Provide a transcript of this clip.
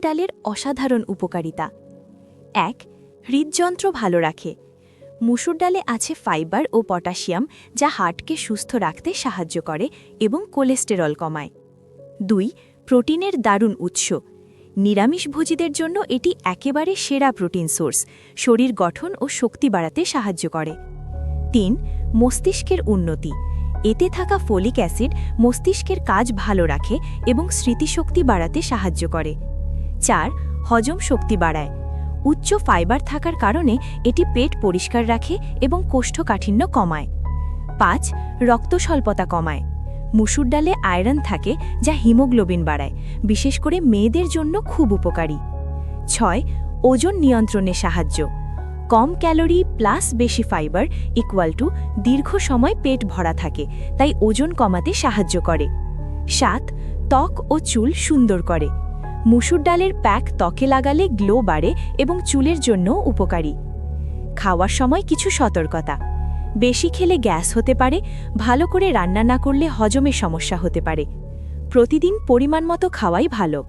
ডালের অসাধারণ উপকারিতা। ১. হৃদযন্ত্র ভালো রাখে। মসুর ডালে আছে ফাইবার ও পটাশিয়াম, যা হার্টকে সুস্থ রাখতে সাহায্য করে এবং কোলেস্টেরল কমায়। ২. প্রোটিনের দারুণ উৎস। নিরামিষভোজীদের জন্য এটি একেবারে সেরা প্রোটিন সোর্স, শরীর গঠন ও শক্তি বাড়াতে সাহায্য করে। ৩. মস্তিষ্কের উন্নতি। এতে থাকা ফলিক অ্যাসিড মস্তিষ্কের কাজ ভালো রাখে এবং স্মৃতিশক্তি বাড়াতে সাহায্য করে। ৪. হজম শক্তি বাড়ায়। উচ্চ ফাইবার থাকার কারণে এটি পেট পরিষ্কার রাখে এবং কোষ্ঠকাঠিন্য কমায়। ৫. রক্তস্বল্পতা কমায়। মসুর ডালে আয়রন থাকে, যা হিমোগ্লোবিন বাড়ায়, বিশেষ করে মেয়েদের জন্য খুব উপকারী। ৬. ওজন নিয়ন্ত্রণে সাহায্য। কম ক্যালোরি প্লাস বেশি ফাইবার = দীর্ঘ সময় পেট ভরা থাকে, তাই ওজন কমাতে সাহায্য করে। ৭. ত্বক ও চুল সুন্দর করে। মসুর ডালের প্যাক ত্বকে লাগালে গ্লো বাড়ে এবং চুলের জন্য উপকারী। খাওয়ার সময় কিছু সতর্কতা। বেশি খেলে গ্যাস হতে পারে, ভালো করে রান্না না করলে হজমের সমস্যা হতে পারে। প্রতিদিন পরিমাণ মতো খাওয়াই ভালো।